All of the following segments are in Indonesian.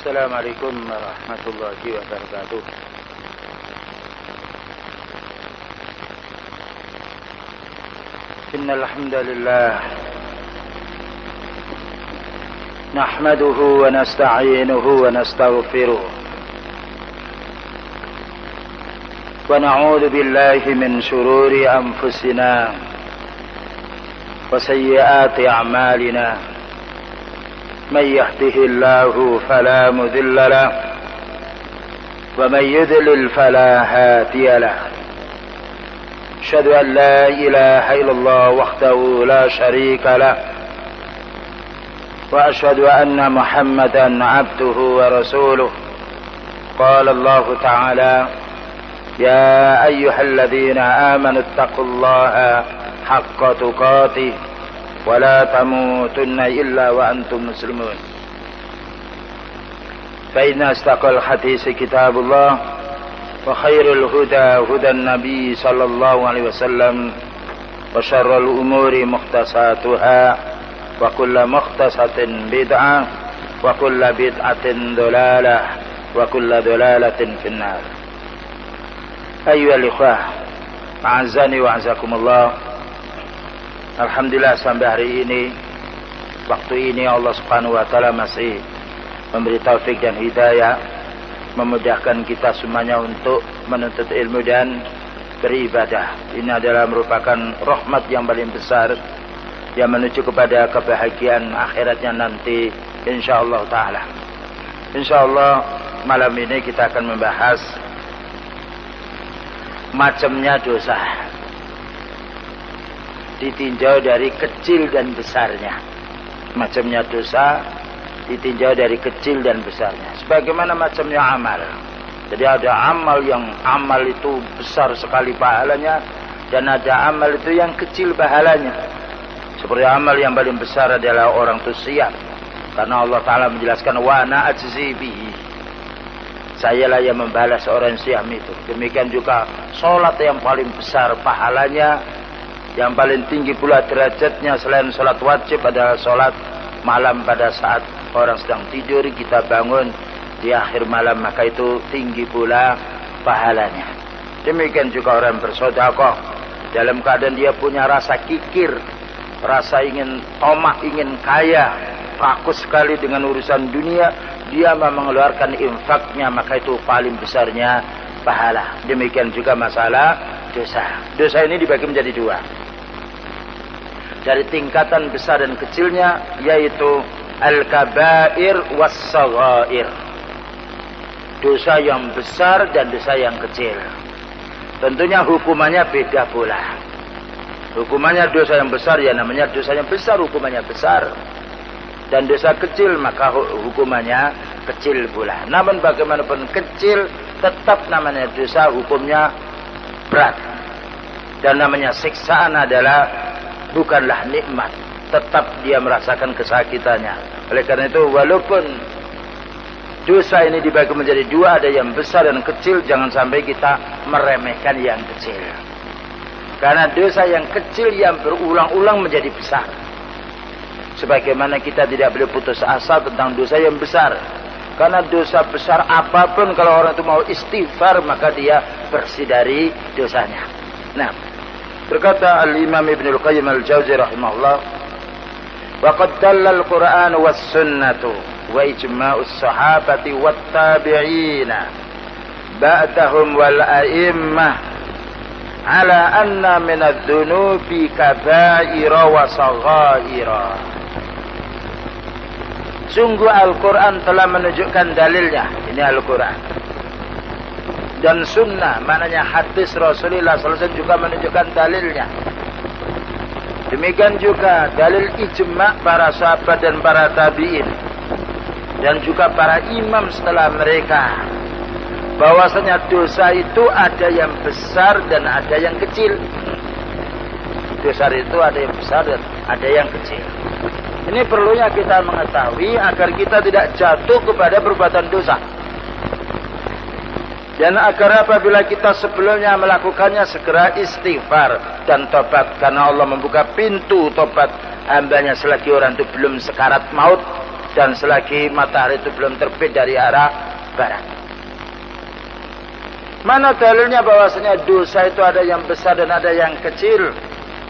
السلام عليكم ورحمة الله وبركاته. إن الحمد لله نحمده ونستعينه ونستغفره ونعوذ بالله من شرور أنفسنا وسيئات أعمالنا. من يهده الله فلا مضل له ومن يضلل فلا هادي له. أشهد أن لا إله إلا الله وحده لا شريك له وأشهد أن محمدا عبده ورسوله. قال الله تعالى: يا أيها الذين آمنوا اتقوا الله حق تقاته ولا تموتن إلا وأنتم مسلمون. فإن أصدق الحديث كتاب الله وخير الهدى هدى النبي صلى الله عليه وسلم وشر الأمور محدثاتها وكل محدثة بدعة وكل بدعة ضلالة وكل ضلالة في النار. أيها الإخوة أعزني وأعزكم الله. Alhamdulillah sampai hari ini, waktu ini Allah Subhanahu wa taala masih memberi taufik dan hidayah, memudahkan kita semuanya untuk menuntut ilmu dan beribadah. Ini adalah merupakan rahmat yang paling besar yang menuju kepada kebahagiaan akhiratnya nanti insyaallah taala. Insyaallah malam ini kita akan membahas macamnya dosa, ditinjau dari kecil dan besarnya. Macamnya dosa ditinjau dari kecil dan besarnya. Sebagaimana macamnya amal. Jadi ada amal yang amal itu besar sekali pahalanya, dan ada amal itu yang kecil pahalanya. Seperti amal yang paling besar adalah orang itu siap. Karena Allah Ta'ala menjelaskan wa ana ajzi bihi. Sayalah yang membalas orang siam itu. Demikian juga sholat yang paling besar pahalanya, yang paling tinggi pula derajatnya selain sholat wajib adalah sholat malam pada saat orang sedang tidur, kita bangun di akhir malam, maka itu tinggi pula pahalanya. Demikian juga orang bersedekah dalam keadaan dia punya rasa kikir, rasa ingin tomak, ingin kaya, rakus sekali dengan urusan dunia, dia mengeluarkan infaknya, maka itu paling besarnya pahala. Demikian juga masalah dosa. Dosa ini dibagi menjadi dua. Dari tingkatan besar dan kecilnya, yaitu al-kabair was-saghair. Dosa yang besar dan dosa yang kecil. Tentunya hukumannya beda pula. Hukumannya dosa yang besar ya namanya dosa yang besar, hukumannya besar. Dan dosa kecil maka hukumannya kecil pula. Namun bagaimanapun kecil, tetap namanya dosa, hukumnya berat. Dan namanya siksaan adalah bukanlah nikmat, tetap dia merasakan kesakitannya. Oleh karena itu, walaupun dosa ini dibagi menjadi dua, ada yang besar dan kecil, jangan sampai kita meremehkan yang kecil. Karena dosa yang kecil yang berulang-ulang menjadi besar. Sebagaimana kita tidak boleh putus asa tentang dosa yang besar. Karena dosa besar apapun, kalau orang itu mau istighfar, maka dia bersih dari dosanya. Nah, berkata Al-Imam Ibnul Qayyim Al-Jauzi rahimahullah, wa qad dalla al-Qur'an was-sunnatu wa ijma'us sahabati wat-tabi'ina ba'dahum wal a'immah ala anna min adh-dhunubi kaba'ira wa saghaira. Sungguh Al-Quran telah menunjukkan dalilnya. Ini Al-Quran dan sunnah, maknanya hadis Rasulullah SAW juga menunjukkan dalilnya. Demikian juga dalil ijma' para sahabat dan para tabi'in, dan juga para imam setelah mereka, bahwasanya dosa itu ada yang besar dan ada yang kecil. Dosa itu ada yang besar dan ada yang kecil. Ini perlunya kita mengetahui agar kita tidak jatuh kepada perbuatan dosa. Dan agar apabila kita sebelumnya melakukannya segera istighfar dan tobat. Karena Allah membuka pintu tobat hambanya selagi orang itu belum sekarat maut. dan selagi matahari itu belum terbit dari arah barat. Mana dalilnya bahwasanya dosa itu ada yang besar dan ada yang kecil?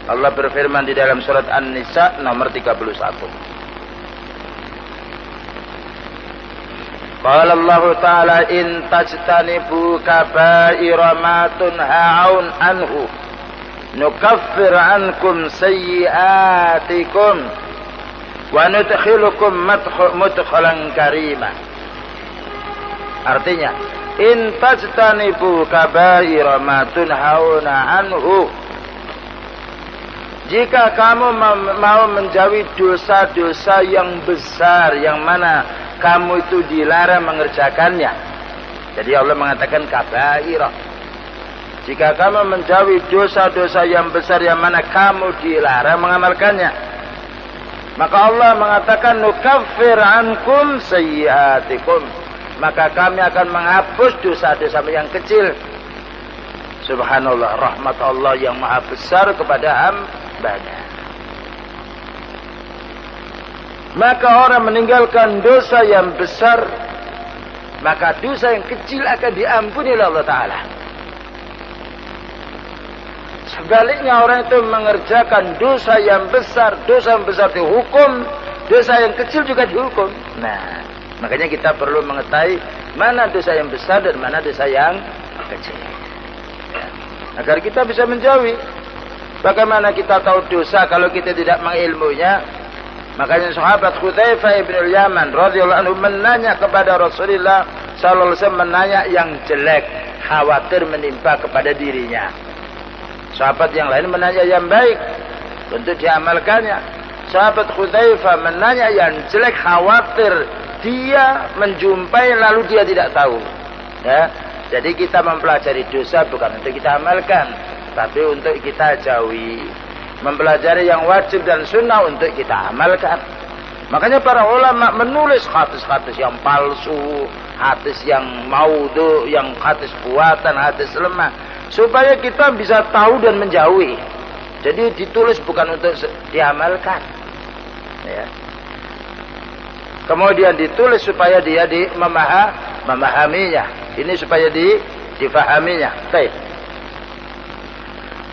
Allah berfirman di dalam surat An-Nisa nomor 31. Qala Allah Ta'ala in tajtanibu kaba'ira ma tunha'un anhu nukaffir ankum sayyi'atikum wa nudkhilukum mudkhalan karima. Artinya, in tajtanibu kaba'ira ma tunhauna anhu, jika kamu mau menjauhi dosa-dosa yang besar yang mana kamu itu dilarang mengerjakannya. Jadi Allah mengatakan kaba'ira. Jika kamu menjauhi dosa-dosa yang besar yang mana kamu dilarang mengamalkannya, maka Allah mengatakan nukaffir ankum sayyi'atikum, maka kami akan menghapus dosa-dosa yang kecil. Subhanallah, rahmat Allah yang maha besar kepada hambanya. Maka orang meninggalkan dosa yang besar, maka dosa yang kecil akan diampuni oleh Allah Ta'ala. Sebaliknya orang itu mengerjakan dosa yang besar dihukum, dosa yang kecil juga dihukum. Nah, makanya kita perlu mengetahui mana dosa yang besar dan mana dosa yang kecil, ya, agar kita bisa menjauhi. Bagaimana kita tahu dosa kalau kita tidak mengilmunya? Makanya sahabat Hudzaifah bin Yaman radhiyallahu anhu menanya kepada Rasulullah sallallahu alaihi wasallam, menanya yang jelek, khawatir menimpa kepada dirinya. Sahabat yang lain menanya yang baik untuk diamalkannya. Sahabat Hudzaifah menanya yang jelek, khawatir dia menjumpai lalu dia tidak tahu. Ya, jadi kita mempelajari dosa bukan untuk kita amalkan, tapi untuk kita jauhi. Mempelajari yang wajib dan sunnah untuk kita amalkan. Makanya para ulama menulis hadis-hadis yang palsu, hadis yang maudhu, yang hadis buatan, hadis lemah, supaya kita bisa tahu dan menjauhi. Jadi ditulis bukan untuk diamalkan, ya. Kemudian ditulis supaya dia memahaminya. Ini supaya difahaminya. Baik.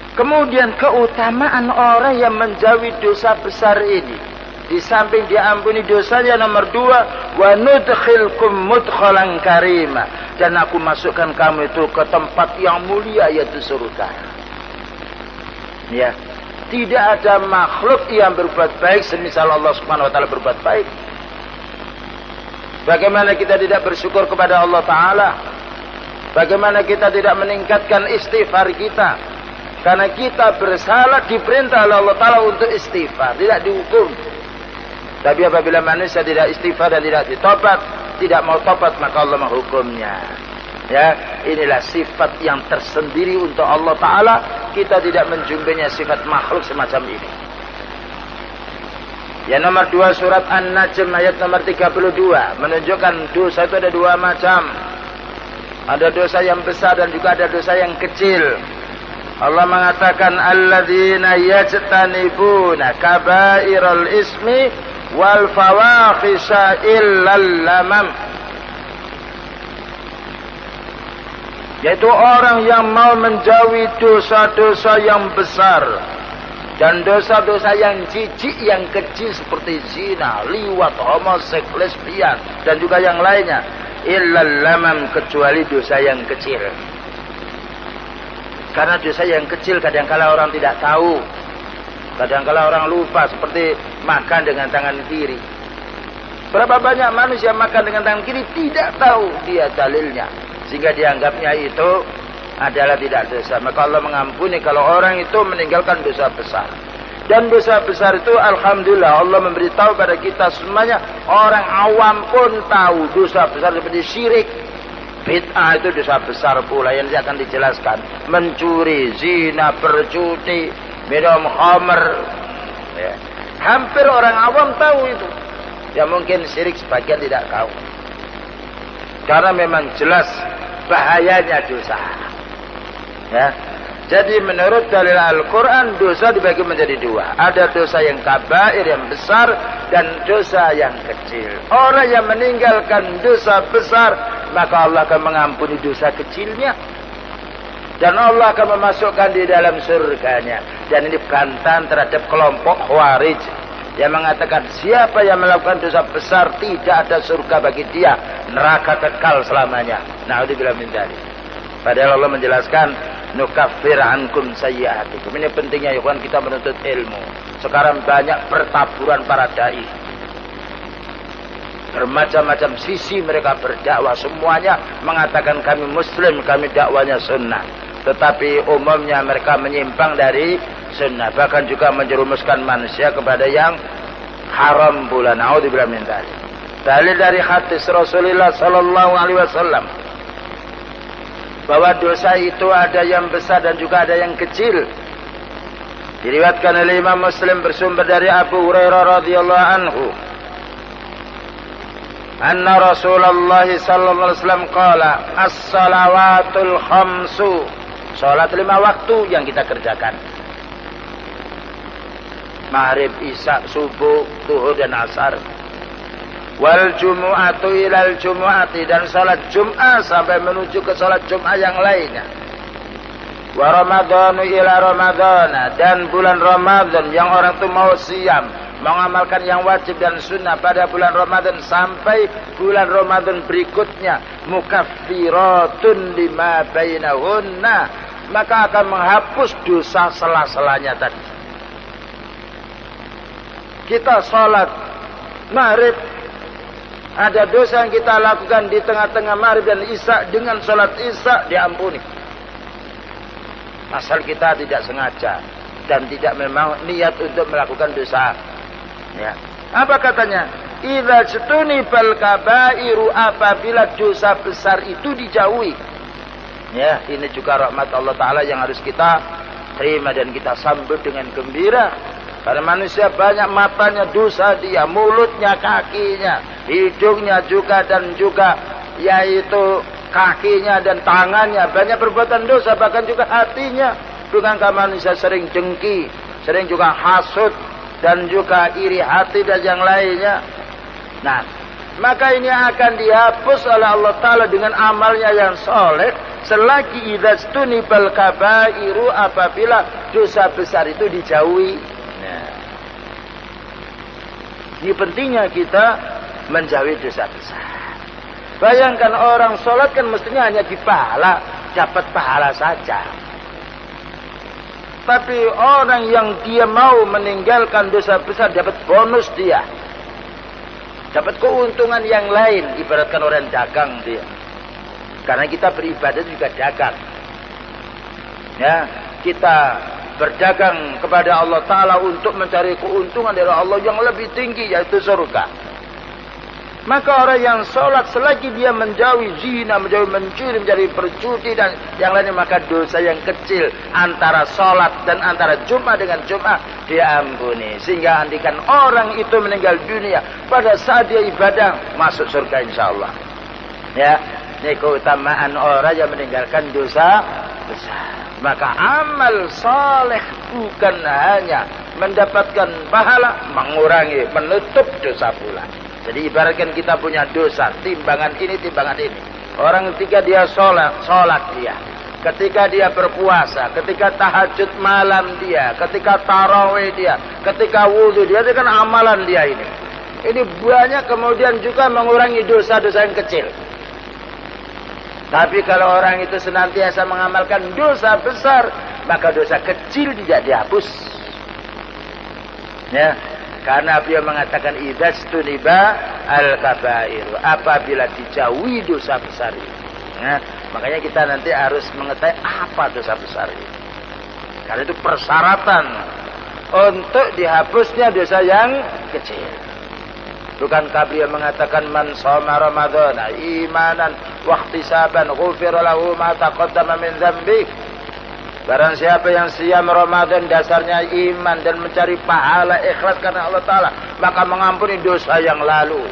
Kemudian keutamaan orang yang menjauhi dosa besar ini, di samping diampuni dosanya, nomor 2, wa nudkhilkum mudkhalan karima, dan aku masukkan kamu itu ke tempat yang mulia, yaitu surga. Ya, tidak ada makhluk yang berbuat baik semisal Allah Subhanahu wa taala berbuat baik. Bagaimana kita tidak bersyukur kepada Allah Ta'ala? Bagaimana kita tidak meningkatkan istighfar kita? Karena kita bersalah, diperintah oleh Allah Ta'ala untuk istighfar, tidak dihukum. Tapi apabila manusia tidak istighfar dan tidak ditobat, tidak mau tobat, maka Allah menghukumnya. Ya, inilah sifat yang tersendiri untuk Allah Ta'ala. Kita tidak menjumpainya sifat makhluk semacam ini. Yang nomor 2 surat An-Najm ayat nomor 32 menunjukkan dosa itu ada 2 macam. Ada dosa yang besar dan juga ada dosa yang kecil. Allah mengatakan alladzina yajtanibuna kaba'iral ismi wal fawahisha illal lamam, yaitu orang yang mau menjauhi dosa-dosa yang besar dan dosa-dosa yang jijik yang kecil seperti zina, liwat, homoseks, lesbian dan juga yang lainnya. Illal lamam, kecuali dosa yang kecil. Karena dosa yang kecil kadangkala orang tidak tahu, kadangkala orang lupa, seperti makan dengan tangan kiri. Berapa banyak manusia makan dengan tangan kiri tidak tahu dia dalilnya, sehingga dianggapnya itu adalah tidak dosa. Maka Allah mengampuni kalau orang itu meninggalkan dosa besar. Dan dosa besar itu alhamdulillah Allah memberitahu pada kita semuanya, orang awam pun tahu dosa besar seperti syirik. Bid'ah itu dosa besar pula yang akan dijelaskan. Mencuri, zina, berjudi, minum khamr, ya. Hampir orang awam tahu itu. Ya mungkin syirik sebagian tidak tahu. Karena memang jelas bahayanya dosa. Ya. Jadi menurut dalil Al-Quran dosa dibagi menjadi 2. Ada dosa yang kabair yang besar dan dosa yang kecil. Orang yang meninggalkan dosa besar, maka Allah akan mengampuni dosa kecilnya. Dan Allah akan memasukkan di dalam surganya. Dan ini bantahan terhadap kelompok Khawarij yang mengatakan siapa yang melakukan dosa besar tidak ada surga bagi dia, neraka kekal selamanya. Na'udzubillah min dzalik. Padahal Allah menjelaskan nukaffir ankum sayyi'atikum. Ini pentingnya ya kan kita menuntut ilmu. Sekarang banyak pertaburan para dai. Bermacam-macam sisi mereka berdakwah, semuanya mengatakan kami muslim, kami dakwanya sunnah. Tetapi umumnya mereka menyimpang dari sunnah, bahkan juga menjerumuskan manusia kepada yang haram pula. Na'udzubillah min dzalik. Dalil dari hadis Rasulullah sallallahu alaihi wasallam bahwa dosa itu ada yang besar dan juga ada yang kecil. Diriwayatkan oleh Imam Muslim bersumber dari Abu Hurairah radhiyallahu anhu. Anna Rasulullah sallallahu alaihi wasallam qala as-salawatul khamsu. Salat 5 waktu yang kita kerjakan. Maghrib, Isya, subuh, zuhur dan asar. Wal jumu'atu ilal jumu'ati, dan salat Jum'ah sampai menuju ke salat Jum'ah yang lainnya. Wa ramadhanu ila ramadhana, dan bulan Ramadan yang orang itu mau siam, mengamalkan yang wajib dan sunnah pada bulan Ramadan sampai bulan Ramadan berikutnya, mukaffiratun lima bainahunna, maka akan menghapus dosa sela-selanya tadi. Kita salat Maghrib, ada dosa yang kita lakukan di tengah-tengah Maghrib dan Isya, dengan salat Isya diampuni. Asal kita tidak sengaja dan tidak memang niat untuk melakukan dosa. Ya. Apa katanya? Idza junibal kabairu, apabila dosa besar itu dijauhi. Ya, ini juga rahmat Allah Ta'ala yang harus kita terima dan kita sambut dengan gembira. Karena manusia banyak matanya dosa dia, mulutnya, kakinya, hidungnya juga dan juga yaitu kakinya dan tangannya banyak perbuatan dosa, bahkan juga hatinya. Bukankah manusia sering dengki, sering juga hasud dan juga iri hati dan yang lainnya. Nah, maka ini akan dihapus oleh Allah Ta'ala dengan amalnya yang soleh selagi idzastunibal kabairu, apabila dosa besar itu dijauhi. Nah, ini pentingnya kita menjauhi dosa besar. Bayangkan orang sholat kan mestinya hanya di pahala, dapat pahala saja. Tapi orang yang dia mau meninggalkan dosa besar dapat bonus dia. Dapat keuntungan yang lain, ibaratkan orang dagang dia. Karena kita beribadah juga dagang. Ya, kita berdagang kepada Allah Ta'ala untuk mencari keuntungan dari Allah yang lebih tinggi, yaitu surga. Maka orang yang sholat selagi dia menjauhi zina, menjauhi mencuri, menjauhi berjudi dan yang lainnya, maka dosa yang kecil antara sholat dan antara Jumat dengan Jumat diampuni. Sehingga andikan orang itu meninggal dunia pada saat dia ibadah, masuk surga insyaAllah. Ya, ini keutamaan orang yang meninggalkan dosa besar. Maka amal soleh bukan hanya mendapatkan pahala, mengurangi, menutup dosa pula. Jadi ibaratkan kita punya dosa, timbangan ini, timbangan ini. Orang ketika dia sholat dia. Ketika dia berpuasa, ketika tahajud malam dia, ketika tarawih dia, ketika wudhu dia, itu kan amalan dia ini. Ini banyak kemudian juga mengurangi dosa-dosa yang kecil. Tapi kalau orang itu senantiasa mengamalkan dosa besar, maka dosa kecil tidak dihapus. Ya. Karena beliau mengatakan idzastuniba al-kabair, apabila dijauhi dosa besar itu. Nah, makanya kita nanti harus mengetahui apa dosa besar itu. Karena itu persyaratan untuk dihapusnya dosa yang kecil. Bukankah beliau mengatakan man shoma ramadhana imanan wa ihtisaban ghufira lahu ma taqaddama min dzambi. Barang siapa yang siam Ramadan dasarnya iman dan mencari pahala ikhlas karena Allah Ta'ala, maka mengampuni dosa yang lalu.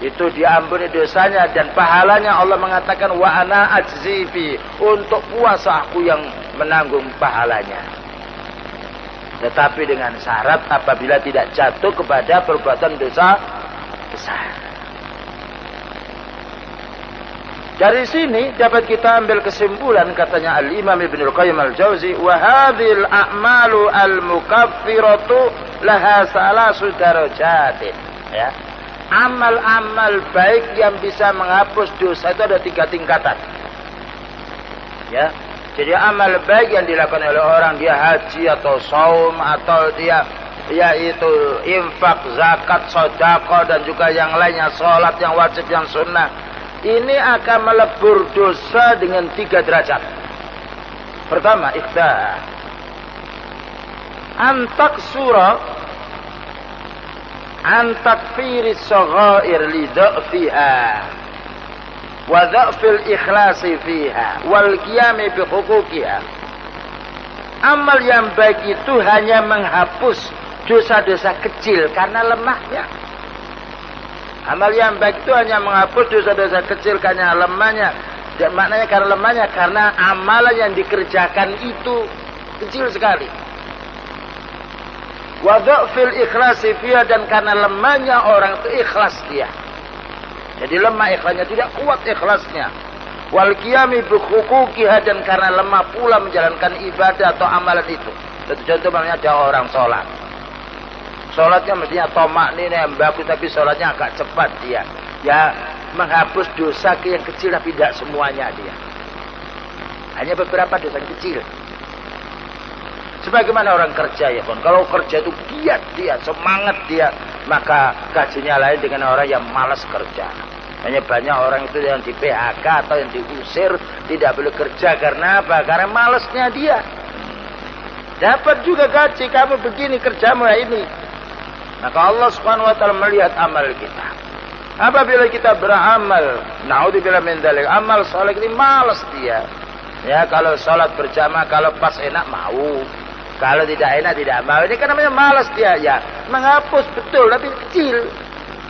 Itu diampuni dosanya dan pahalanya Allah mengatakan wa ana ajzifi, untuk puasa aku yang menanggung pahalanya. Tetapi dengan syarat apabila tidak jatuh kepada perbuatan dosa besar. Dari sini dapat kita ambil kesimpulan, katanya Al-Imam Ibnul Qayyim Al-Jauzi, wa hadhil a'malu al-mukaffiratu laha salasu darajatin. Ya. Amal-amal baik yang bisa menghapus dosa itu ada 3 tingkatan. Ya. Jadi amal baik yang dilakukan oleh orang, dia haji atau saum atau dia yaitu infak, zakat, sedekah dan juga yang lainnya, salat yang wajib, yang sunnah, ini akan melebur dosa dengan 3 derajat. Pertama, ikhta antak surah antakfiris saghair li dha'fiha wa dha'fil ikhlasi fiha wal qiyami bi huquqiha. Amal yang baik itu hanya menghapus dosa-dosa kecil karena lemahnya. Amal yang baik itu hanya menghapus dosa-dosa kecil karena lemahnya. Dan maknanya karena lemahnya, karena amalan yang dikerjakan itu kecil sekali. Wa dha'fil ikhlasi fiha, dan karena lemahnya orang itu ikhlas dia. Jadi lemah ikhlasnya, tidak kuat ikhlasnya. Wal qiyami bi huquqiha, dan karena lemah pula menjalankan ibadah atau amalan itu. Contoh namanya ada orang sholat. Sholatnya mestinya tomak ini yang bagus, tapi sholatnya agak cepat dia. Ya menghapus dosa yang kecil, tapi tidak semuanya dia. Hanya beberapa dosa kecil. Sebagaimana orang kerja ya kon. Kalau kerja itu giat dia, semangat dia, maka gajinya lain dengan orang yang malas kerja. Hanya banyak orang itu yang di PHK atau yang diusir, tidak boleh kerja karena apa? Karena malasnya dia. Dapat juga gaji, kamu begini kerjamu ya ini. Maka Allah Subhanahu wa taala melihat amal kita. Apabila kita beramal, naudzubillah min dzalik, amal saleh ini malas dia. Ya, kalau salat berjamaah, kalau pas enak mau. Kalau tidak enak tidak mau. Ini kan namanya malas dia, ya. Menghapus betul tapi kecil.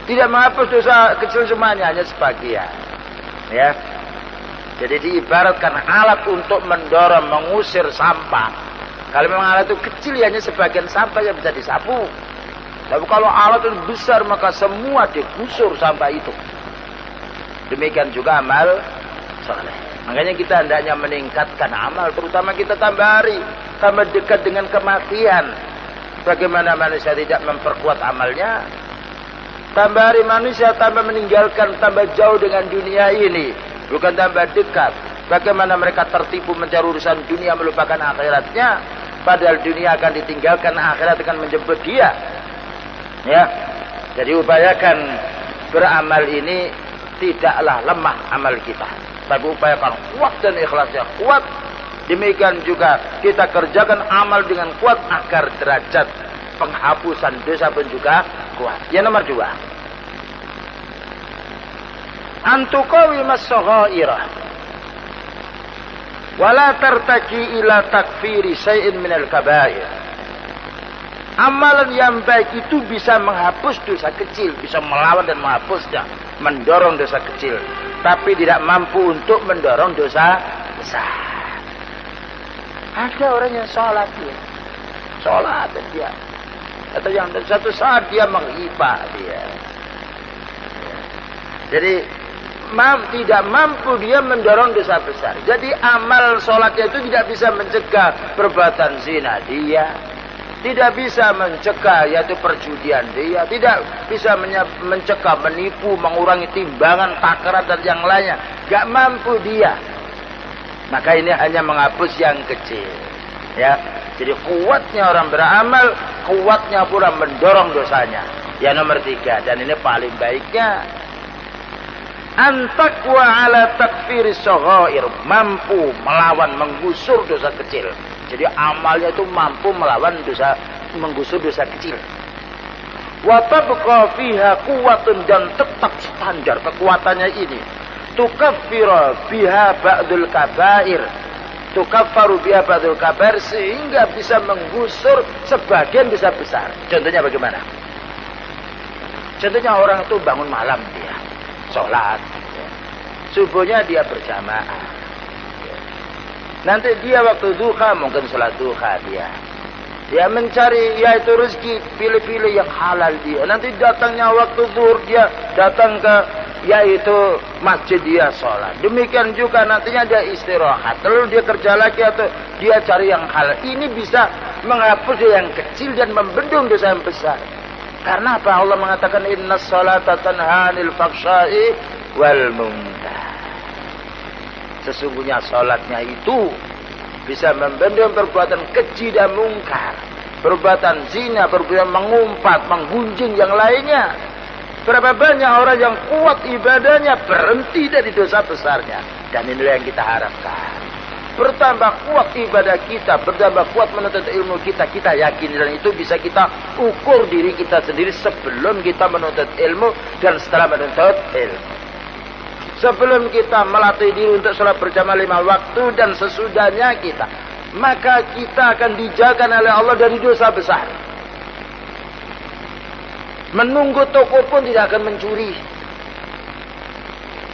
Tidak menghapus dosa kecil semuanya, hanya sebagian. Ya. Jadi diibaratkan alat untuk mendorong, mengusir sampah. Kalau memang alat itu kecil, hanya sebagian sampah yang bisa disapu. Tapi kalau alat itu besar, maka semua digusur sampah itu. Demikian juga amal saleh. Makanya kita hendaknya meningkatkan amal, terutama kita tambah hari, tambah dekat dengan kematian. Bagaimana manusia tidak memperkuat amalnya? Tambah hari manusia tambah meninggalkan, tambah jauh dengan dunia ini, bukan tambah dekat. Bagaimana mereka tertipu mencari urusan dunia, melupakan akhiratnya, padahal dunia akan ditinggalkan, akhirat akan menjemput dia. Ya, jadi upayakan beramal ini tidaklah lemah amal kita, tapi upayakan kuat dan ikhlasnya kuat. Demikian juga kita kerjakan amal dengan kuat agar derajat penghapusan dosa pun juga kuat. Yang nomor 2, antuqawi mas-saghaira wala tartaki ila takfiri syai'in minal kaba'ir. Amalan yang baik itu bisa menghapus dosa kecil, bisa melawan dan menghapusnya, mendorong dosa kecil, tapi tidak mampu untuk mendorong dosa besar. Ada orang yang sholat dia, atau yang satu saat dia menghibah dia. Jadi tidak mampu dia mendorong dosa besar. Jadi amal sholatnya itu tidak bisa mencegah perbuatan zina dia, tidak bisa mencegah yaitu perjudian dia, tidak bisa mencegah menipu, mengurangi timbangan, takaran dan yang lainnya. Gak mampu dia. Maka ini hanya menghapus yang kecil. Ya, jadi kuatnya orang beramal, kuatnya pula mendorong dosanya. Yang nomor 3, dan ini paling baiknya, antakwa ala takfiris saghair, mampu melawan, menggusur dosa kecil. Jadi amalnya itu mampu melawan dosa, menggusur dosa kecil. Wa tabqa fiha quwwatun, dan tetap standar kekuatannya ini. Tukaffiru biha ba'dul kaba'ir. Tukaffaru biha ba'dul kaba'ir, sehingga bisa menggusur sebagian dosa besar. Contohnya bagaimana? Contohnya orang itu bangun malam dia sholat, subuhnya dia berjamaah. Nanti dia waktu duha mungkin sholat duha dia. Dia mencari yaitu rezeki, pilih-pilih yang halal dia. Nanti datangnya waktu zuhur dia datang ke yaitu masjid dia sholat. Demikian juga nantinya dia istirahat. Lalu dia kerja lagi atau dia cari yang halal. Ini bisa menghapus yang kecil dan membendung dosa yang besar. Karena apa? Allah mengatakan inna sholata tanha 'anil fahsya'i wal munkar. Sesungguhnya sholatnya itu bisa membendung perbuatan keji dan mungkar, perbuatan zina, perbuatan mengumpat, menggunjing yang lainnya. Berapa banyak orang yang kuat ibadahnya berhenti dari dosa besarnya, dan inilah yang kita harapkan. Bertambah kuat ibadah kita, bertambah kuat menuntut ilmu kita, kita yakin dan itu bisa kita ukur diri kita sendiri sebelum kita menuntut ilmu dan setelah menuntut ilmu. Sebelum kita melatih diri untuk sholat berjamaah 5 waktu dan sesudahnya kita, maka kita akan dijaga oleh Allah dari dosa besar. Menunggu toko pun tidak akan mencuri.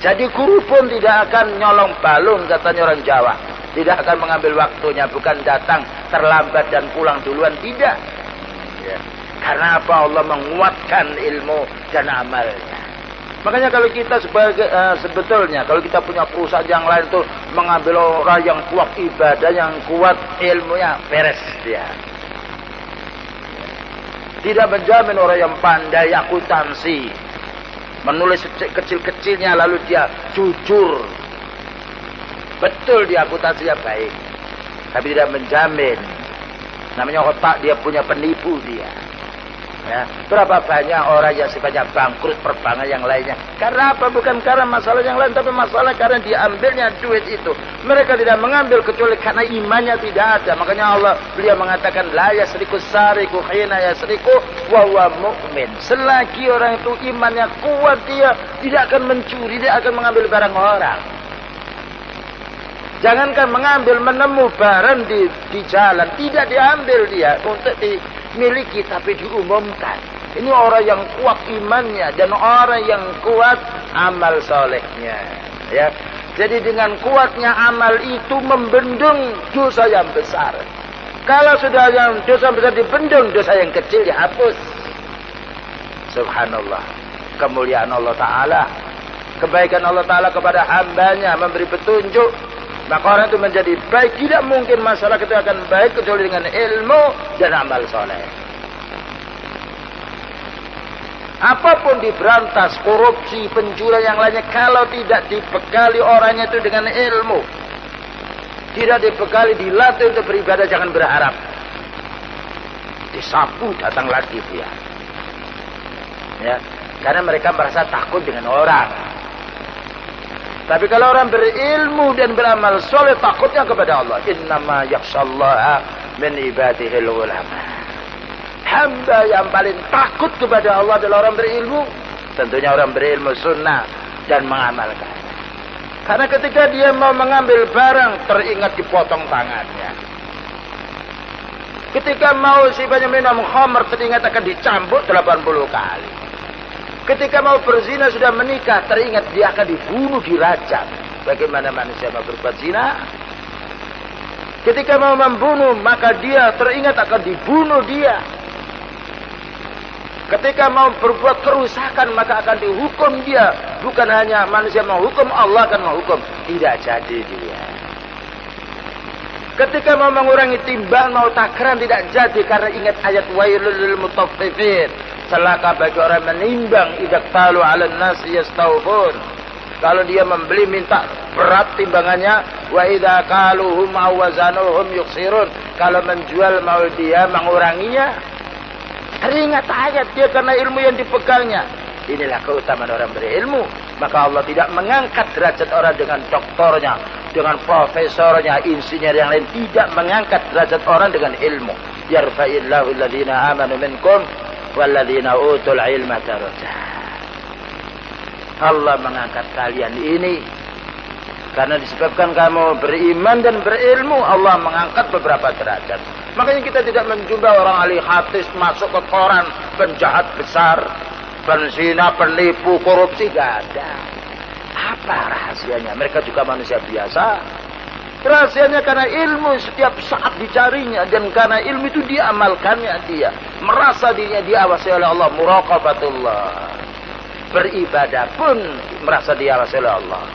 Jadi guru pun tidak akan nyolong balung, katanya orang Jawa. Tidak akan mengambil waktunya, bukan datang terlambat dan pulang duluan, tidak. Ya. Karena apa? Allah menguatkan ilmu dan amalnya. Makanya kalau kita sebagai sebetulnya kalau kita punya perusahaan yang lain tuh mengambil orang yang kuat ibadah, yang kuat ilmunya, beres dia. Tidak menjamin orang yang pandai akuntansi, menulis kecil-kecilnya lalu dia jujur. Betul dia akuntansinya baik, tapi tidak menjamin. Namanya otak dia punya penipu dia. Ya, berapa banyak orang yang sifatnya bangkrut perbankan yang lainnya. Karena apa? Bukan karena masalah yang lain, tapi masalah karena diambilnya duit itu. Mereka tidak mengambil kecuali karena imannya tidak ada. Makanya Allah beliau mengatakan la yasriku sariku hina yasriku wa huwa mu'min. Selagi orang itu imannya kuat, dia tidak akan mencuri, dia akan mengambil barang orang. Jangankan mengambil, menemu barang di jalan, tidak diambil dia untuk dimiliki, tapi diumumkan. Ini orang yang kuat imannya dan orang yang kuat amal solehnya. Ya, jadi dengan kuatnya amal itu membendung dosa yang besar. Kalau sudah yang dosa besar dibendung, dosa yang kecil dihapus. Subhanallah, kemuliaan Allah Ta'ala, kebaikan Allah Ta'ala kepada hambanya, memberi petunjuk. Maka orang itu menjadi baik. Tidak mungkin masalah itu akan baik kecuali dengan ilmu dan amal soleh. Apapun diberantas, korupsi, pencurian yang lainnya, kalau tidak dibekali orangnya itu dengan ilmu, tidak dibekali, dilatih untuk beribadah, jangan berharap disapu datang lagi dia. Ya, karena mereka merasa takut dengan orang. Tapi kalau orang berilmu dan beramal soleh, takutnya kepada Allah. Innama yakhshallaha min ibadihil ulama. Hamba yang paling takut kepada Allah adalah orang berilmu. Tentunya orang berilmu sunnah dan mengamalkan. Karena ketika dia mau mengambil barang, teringat dipotong tangannya. Ketika mau sifatnya minum khamr, teringat akan dicambuk 80 kali. Ketika mau berzina, sudah menikah, teringat dia akan dibunuh, dirajam. Bagaimana manusia mau berbuat zina? Ketika mau membunuh, maka dia teringat akan dibunuh dia. Ketika mau berbuat kerusakan, maka akan dihukum dia. Bukan hanya manusia menghukum, Allah akan menghukum. Tidak jadi dia. Ketika mau mengurangi timbangan, mau takaran, tidak jadi karena ingat ayat wailul lil mutaffifin. Celaka bagi orang menimbang, idza qalu 'alan nasi yastawfun. Kalau dia membeli minta berat timbangannya, wa idza qaluhum aw wazanuhum yukhsirun. Kalau menjual mau dia menguranginya. Teringat ayat dia karena ilmu yang dipegangnya. Inilah keutamaan orang berilmu. Maka Allah tidak mengangkat derajat orang dengan doktornya, dengan profesornya, insinyur yang lain. Tidak mengangkat derajat orang dengan ilmu. Yarfa'illahu alladhina amanu minkum walladzina utul ilma darajat. Allah mengangkat kalian ini karena disebabkan kamu beriman dan berilmu, Allah mengangkat beberapa derajat. Makanya kita tidak menjumpai orang ahli hadis masuk ke koran penjahat besar, penzina, penipu, korupsi, gak ada. Apa rahasianya? Mereka juga manusia biasa. Rahasianya karena ilmu setiap saat dicarinya, dan karena ilmu itu diamalkannya dia. Merasa dirinya diawasi oleh Allah, muraqabatullah. Beribadah pun merasa diawasi oleh Allah.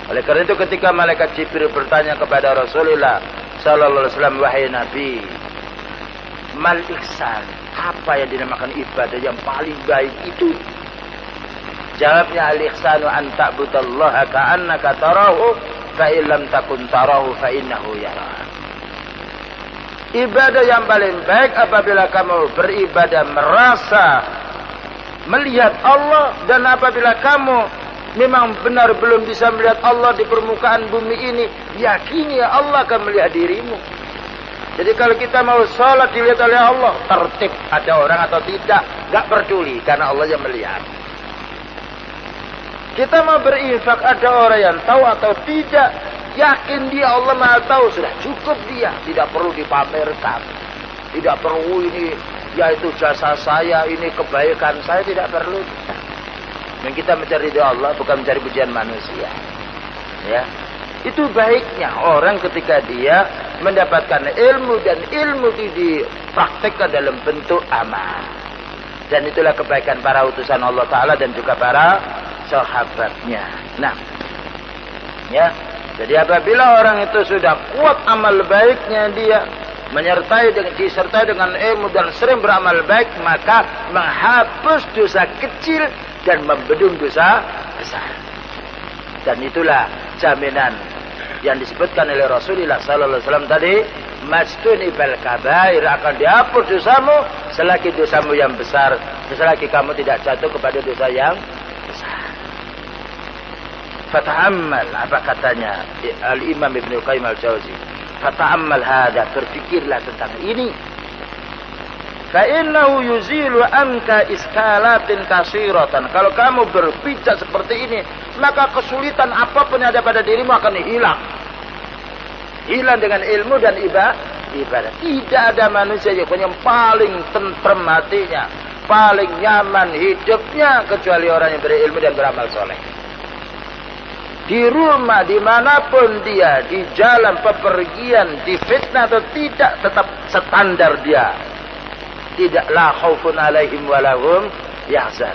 Oleh karena itu ketika malaikat Jibril bertanya kepada Rasulullah sallallahu alaihi wasallam, wahai Nabi, mal ihsan, apa yang dinamakan ibadah yang paling baik itu? Jawabnya, al ihsanu an ta'budallaha ka'annaka tarahu fa illam takun tarahu fa innahu yara. Ibadah yang paling baik apabila kamu beribadah merasa melihat Allah, dan apabila kamu memang benar belum bisa melihat Allah di permukaan bumi ini, yakini Allah akan melihat dirimu. Jadi kalau kita mau sholat dilihat oleh Allah, tertib ada orang atau tidak, gak peduli karena Allah yang melihat. Kita mau berinfak, ada orang yang tahu atau tidak, yakin dia Allah Maha tahu, sudah cukup dia, tidak perlu dipamerkan, tidak perlu ini yaitu jasa saya, ini kebaikan saya, tidak perlu. Dan kita mencari ridha Allah, bukan mencari pujian manusia. Ya, itu baiknya orang ketika dia mendapatkan ilmu, dan ilmu itu dipraktekkan dalam bentuk amal. Dan itulah kebaikan para utusan Allah Ta'ala dan juga para sahabatnya. Nah, ya, jadi apabila orang itu sudah kuat amal baiknya, dia disertai dengan ilmu dan sering beramal baik, maka menghapus dosa kecil dan membendung dosa besar. Dan itulah jaminan yang disebutkan oleh Rasulullah sallallahu alaihi wasallam tadi, majtuni bal kabair, akan dihapus dosamu selagi dosamu yang besar, selagi kamu tidak jatuh kepada dosa yang besar. Fata'ammal, apa katanya Al-Imam Ibnu Qayyim Al-Jauzi, fata'ammal hada, berfikirlah tentang ini. Fa'innahu yuzilu anka iskalatin kasiratan. Kalau kamu berpijak seperti ini, maka kesulitan apapun yang ada pada dirimu akan hilang. Hilang dengan ilmu dan ibadah. Tidak ada manusia yang paling tentrem hatinya, paling nyaman hidupnya, kecuali orang yang berilmu dan beramal soleh. Di rumah, dimanapun dia, di jalan, pepergian, di fitnah atau tidak, tetap standar dia. Tidak, la khaufun alaihim walahum yahzan.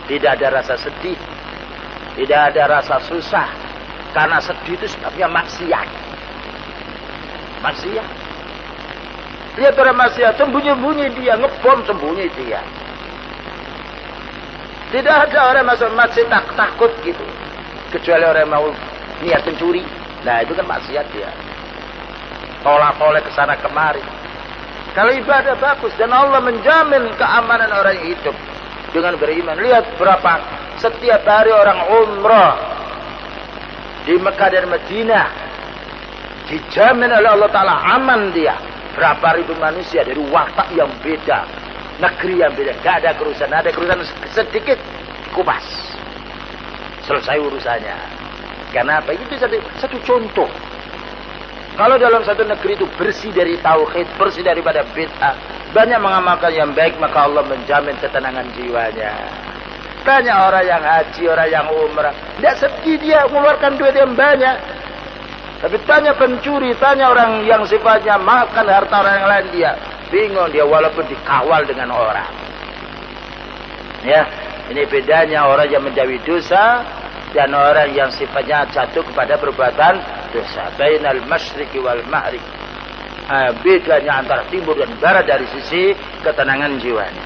Tidak ada rasa sedih, tidak ada rasa susah, karena sedih itu sebabnya maksiat. Maksiat. Lihat orang maksiat, sembunyi-sembunyi dia, ngebom sembunyi dia. Tidak ada orang masuk masjid takut gitu, kecuali orang yang mau niat mencuri. Nah itu kan maksiat dia, tolak-tolak ke sana kemari. Kalau ibadah bagus, dan Allah menjamin keamanan orang yang hidup dengan beriman. Lihat berapa setiap hari orang umrah di Mekah dan Madinah, dijamin oleh Allah Ta'ala aman dia. Berapa ribu manusia dari watak yang beda, negeri yang beda, gak ada kerusakan. Ada kerusakan sedikit, kupas, selesai urusannya. Karena apa? Itu satu contoh. Kalau dalam satu negeri itu bersih dari tauhid, bersih daripada bid'ah, banyak mengamalkan yang baik, maka Allah menjamin ketenangan jiwanya. Tanya orang yang haji, orang yang umrah, tidak sedih dia mengeluarkan duit yang banyak. Tapi tanya pencuri, tanya orang yang sifatnya makan harta orang yang lain, dia bingung dia walaupun dikawal dengan orang. Ya, ini bedanya orang yang menjauhi dosa dan orang yang sifatnya jatuh kepada perbuatan dosa. Bainal masyriqi wal maghrib. Bedanya antara timur dan barat dari sisi ketenangan jiwanya.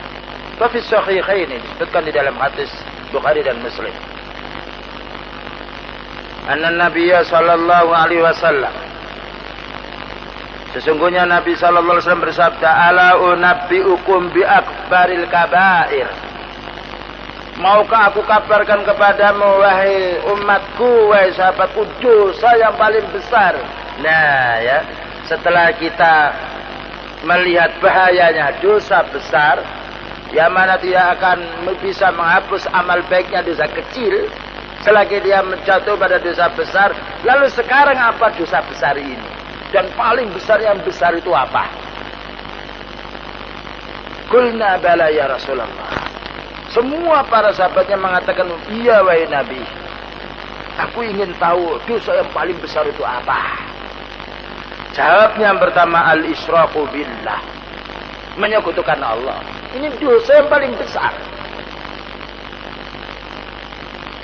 Wa fi sahihain, disebutkan di dalam hadis Bukhari dan Muslim. Anna Nabiyya sallallahu alaihi wasallam, sesungguhnya Nabi sallallahu alaihi wasallam bersabda, ala unabbiukum bi akbaril kabair. Maukah aku kabarkan kepadamu, wahai umatku, wahai sahabatku, dosa yang paling besar. Nah ya, setelah kita melihat bahayanya dosa besar, yang mana dia akan bisa menghapus amal baiknya dosa kecil, selagi dia menjatuh pada dosa besar. Lalu sekarang apa dosa besar ini? Dan paling besar yang besar itu apa? Qulna bala ya Rasulullah. Semua para sahabatnya mengatakan, iya wahai Nabi. Aku ingin tahu dosa yang paling besar itu apa? Jawabnya yang pertama, al-isyraku billah. Menyekutukan Allah. Ini dosa yang paling besar.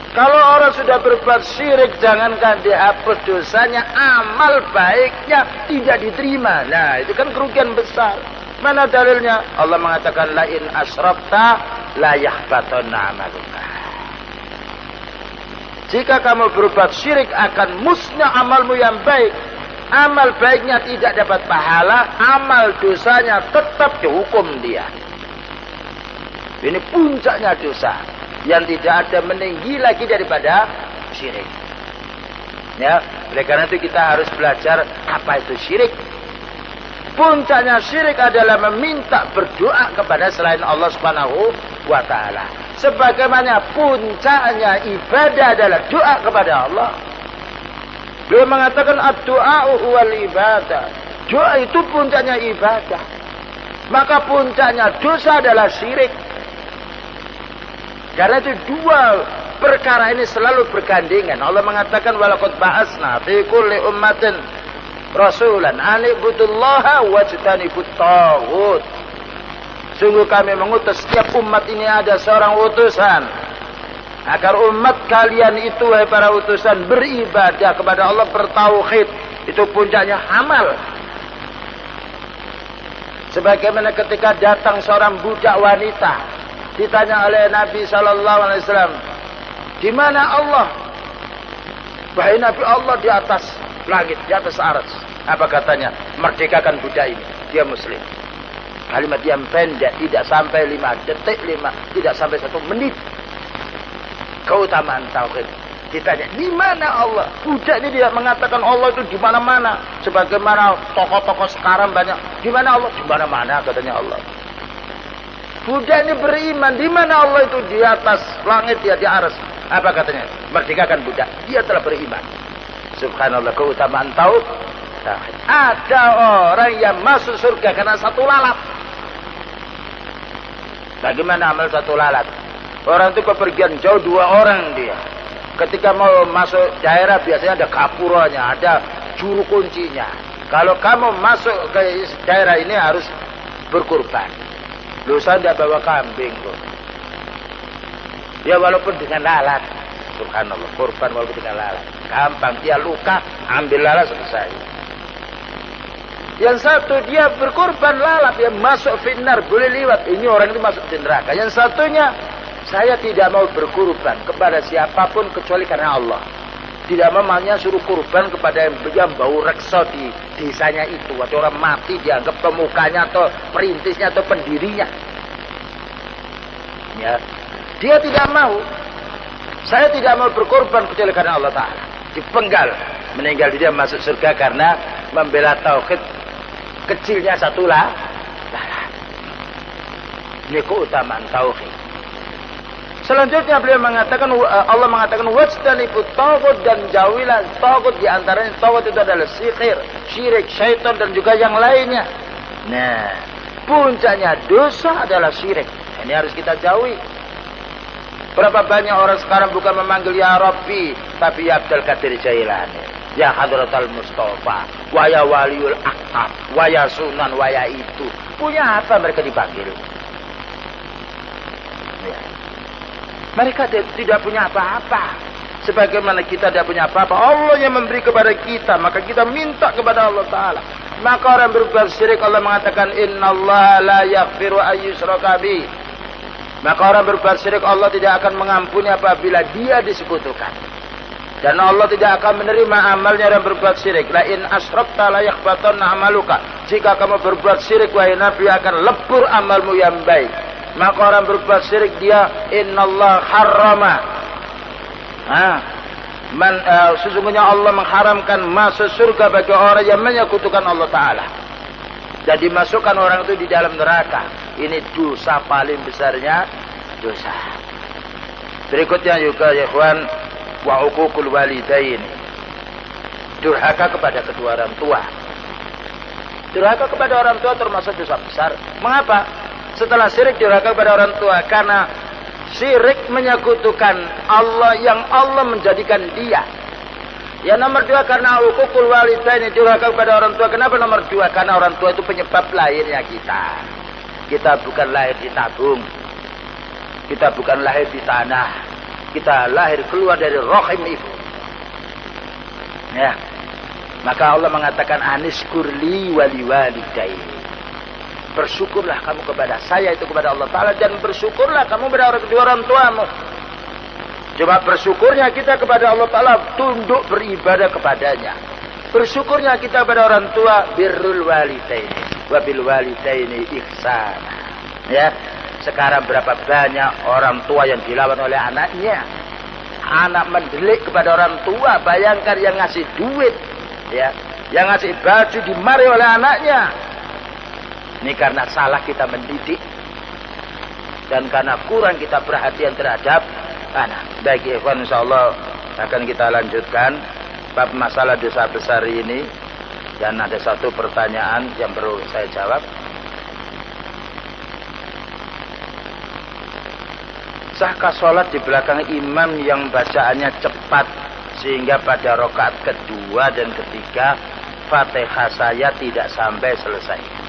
Kalau orang sudah berbuat syirik, jangankan dihapus dosanya, amal baiknya tidak diterima. Nah, itu kan kerugian besar. Mana dalilnya? Allah mengatakan, la in asyrafta la yahbatanna amaluka. Jika kamu berbuat syirik, akan musnah amalmu yang baik. Amal baiknya tidak dapat pahala, amal dosanya tetap dihukum dia. Ini puncaknya dosa yang tidak ada meninggi lagi daripada syirik. Ya, oleh karena itu kita harus belajar apa itu syirik. Puncaknya syirik adalah meminta berdoa kepada selain Allah Subhanahu wa taala. Sebagaimana puncaknya ibadah adalah doa kepada Allah. Beliau mengatakan ad-du'a'u huwal ibadah. Doa itu puncaknya ibadah. Maka puncaknya dosa adalah syirik. Karena itu dua perkara ini selalu bergandengan. Allah mengatakan walaqad ba'asna fi kulli ummatin rasulan an ibudullaha wajtanibut taghut. Sungguh kami mengutus setiap umat ini ada seorang utusan agar umat kalian itu wahai para utusan beribadah kepada Allah, bertauhid. Itu puncaknya amal. Sebagaimana ketika datang seorang budak wanita, ditanya oleh Nabi sallallahu alaihi wasallam, "Di mana Allah?" Wahai Nabi, Allah di atas langit, di atas arsy. Apa katanya? Merdekakan budak ini, dia muslim. Kalimat yang pendek, tidak sampai 5 detik, tidak sampai 1 menit. Keutamaan tauhid. Ditanya, di mana Allah? Budak ini dia mengatakan Allah itu di mana-mana. Sebagaimana tokoh-tokoh sekarang banyak, di mana Allah? Di mana-mana katanya Allah. Budak ini beriman, di mana Allah itu? Di atas langit, dia di arsy. Apa katanya? Merdekakan budak. Dia telah beriman. Subhanallah, keutamaan tauhid. Ada orang yang masuk surga karena satu lalat. Bagaimana amal satu lalat? Orang itu kepergian jauh, 2 orang dia. Ketika mau masuk daerah biasanya ada gapuranya, ada juru kuncinya. Kalau kamu masuk ke daerah ini harus berkurban. Loh, saya tidak bawa kambing kok. Ya walaupun dengan lalat. Subhanallah, kurban walaupun dengan lalat. Gampang, dia luka, ambil lalat, selesai. Yang satu dia berkorban lalat, dia masuk finnar, boleh lewat. Ini orang itu masuk di neraka. Yang satunya, saya tidak mau berkorban kepada siapapun kecuali karena Allah. Tidak memangnya suruh kurban kepada yang bau reksa di desanya itu. Atau orang mati dianggap pemukanya atau perintisnya atau pendirinya. Ya, dia tidak mau. Saya tidak mau berkorban kecuali karena Allah Ta'ala. Dipenggal, meninggal dia masuk surga karena membela tauhid. Kecilnya satu lalat. Ini keutamaan tauhid. Selanjutnya beliau mengatakan, Allah mengatakan wajtanibut taghut, dan jauhilah taghut. Di antaranya taghut itu adalah sihir, syirik, syaitan dan juga yang lainnya. Nah, puncaknya dosa adalah syirik. Ini harus kita jauhi. Berapa banyak orang sekarang bukan memanggil ya Rabbi, tapi ya Abdul Qadir Jailani, ya Hadratal Mustafa, wa ya Waliul Aqtab, wa ya Sunan, wa ya itu. Punya apa mereka dipanggil? Ya. Mereka tidak punya apa-apa. Sebagaimana kita tidak punya apa-apa, Allah yang memberi kepada kita, maka kita minta kepada Allah Ta'ala. Maka orang berbuat syirik, Allah mengatakan innallaha la yaghfiru ayyushraka bih. Maka orang berbuat syirik, Allah tidak akan mengampuni apabila dia disekutukan. Dan Allah tidak akan menerima amalnya orang berbuat syirik. La in asyrakta la yahbatanna amaluka. Jika kamu berbuat syirik, wahai Nabi, akan lebur amalmu yang baik. Maka orang berbuat syirik dia innallaha harrama. Sesungguhnya Allah mengharamkan masuk surga bagi orang yang menyekutukan Allah Ta'ala. Dan dimasukkan orang itu di dalam neraka. Ini dosa paling besarnya dosa. Berikutnya juga ya ikhwan, wa uququl walidain. Durhaka kepada kedua orang tua. Durhaka kepada orang tua termasuk dosa besar. Mengapa? Setelah syirik durhaka kepada orang tua, karena Syirik menyekutukan Allah yang Allah menjadikan dia. Yang nomor 2 karena uququl walidain, durhaka kepada orang tua. Kenapa nomor 2? Karena orang tua itu penyebab lahirnya kita. Kita bukan lahir di tabung. Kita bukan lahir di tanah. Kita lahir keluar dari rahim ibu. Ya. Maka Allah mengatakan anishkurli wali walidain. Bersyukurlah kamu kepada saya, itu kepada Allah Ta'ala, dan bersyukurlah kamu kepada kedua orang tuamu. Coba bersyukurnya kita kepada Allah Ta'ala, tunduk beribadah kepadanya. Bersyukurnya kita kepada orang tua, birrul walidaini wabil walidaini ihsana. Ya, sekarang berapa banyak orang tua yang dilawan oleh anaknya. Anak mendelik kepada orang tua, bayangkan yang ngasih duit, ya, yang ngasih baju dimarahi oleh anaknya. Ini karena salah kita mendidik dan karena kurang kita perhatian terhadap anak. Baik ikhwan, insyaallah akan kita lanjutkan bab masalah dosa besar ini. Dan ada satu pertanyaan yang perlu saya jawab. Sahkah sholat di belakang imam yang bacaannya cepat sehingga pada rakaat kedua dan ketiga Fatihah saya tidak sampai selesai?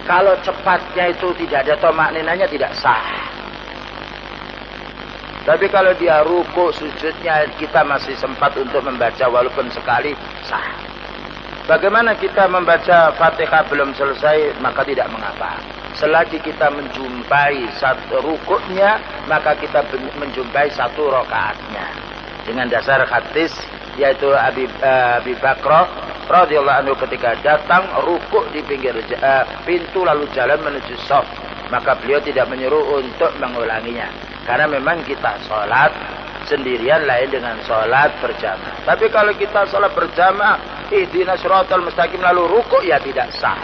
Kalau cepatnya itu tidak ada tomakninanya, tidak sah. Tapi kalau dia ruku sujudnya kita masih sempat untuk membaca walaupun sekali, sah. Bagaimana kita membaca Fatihah belum selesai, maka tidak mengapa. Selagi kita menjumpai satu rukuknya, maka kita menjumpai satu rakaatnya. Dengan dasar hadis yaitu Abi Bakrah radhiyallahu anhu ketika datang rukuk di pinggir pintu lalu jalan menuju shaf, maka beliau tidak menyuruh untuk mengulanginya. Karena memang kita sholat sendirian lain dengan sholat berjamaah. Tapi kalau kita sholat berjamaah, ihdinas shiratal mustaqim lalu rukuk, ya tidak sah.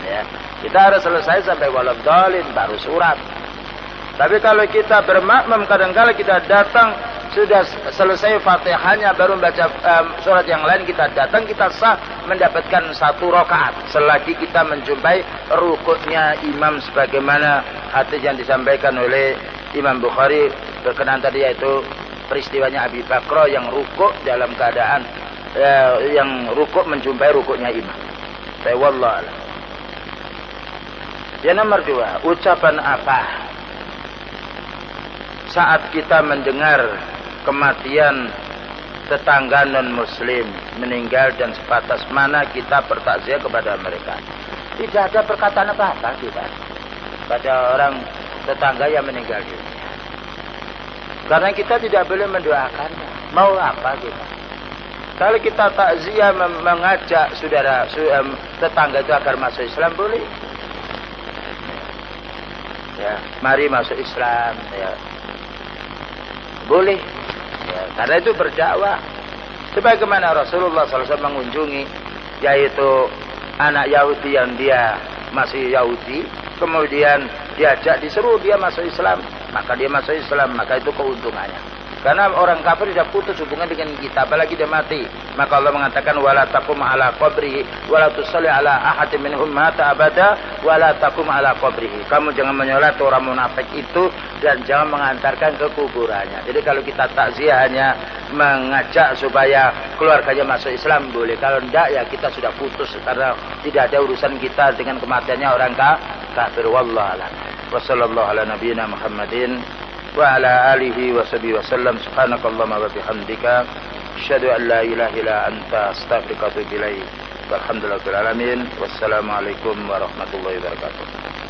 Ya, kita harus selesai sampai waladhdallin baru surat. Tapi kalau kita bermakmum, kadang-kadang kita datang sudah selesai Fatihahnya baru membaca surat yang lain, kita datang, kita sah mendapatkan satu rakaat selagi kita menjumpai rukuknya imam sebagaimana hadis yang disampaikan oleh Imam Bukhari berkenaan tadi, yaitu peristiwanya Abi Bakrah yang rukuk dalam keadaan yang rukuk menjumpai rukuknya imam. Wallahu a'lam. Yang nomor 2, ucapan apa saat kita mendengar kematian tetangga non-muslim meninggal dan sebatas mana kita bertakziah kepada mereka? Tidak ada perkataan apa-apa kita pada orang tetangga yang meninggal dunia. Karena kita tidak boleh mendoakannya. Mau apa kita? Kalau kita takziah mengajak saudara tetangga itu agar masuk Islam, boleh. Ya, mari masuk Islam, ya. Boleh. Ya, karena itu berdakwah. Sebagaimana Rasulullah SAW mengunjungi yaitu anak Yahudi yang dia masih Yahudi, kemudian diajak, disuruh dia masuk Islam, maka dia masuk Islam, maka itu keuntungannya. Karena orang kafir sudah putus hubungan dengan kita, apalagi dia mati. Maka Allah mengatakan wala taqum ala qabrihi wala tusalli ala ahadin minhum mata abada wala taqum ala qabrihi. Kamu jangan menyolat orang munafik itu dan jangan mengantarkan ke kuburannya. Jadi kalau kita takziah hanya mengajak supaya keluarganya masuk Islam boleh. Kalau tidak ya kita sudah putus karena tidak ada urusan kita dengan kematiannya orang kafir. Wallahu a'lam. Wassallallahu ala nabiyyina Muhammadin wa ala alihi wa sahbihi wasallam. Subhanakallahumma wa bihamdika asyhadu an la ilaha illa anta astaghfiruka wa atubu ilaik. Walhamdulillahil alamin. Wassalamualaikum warahmatullahi wabarakatuh.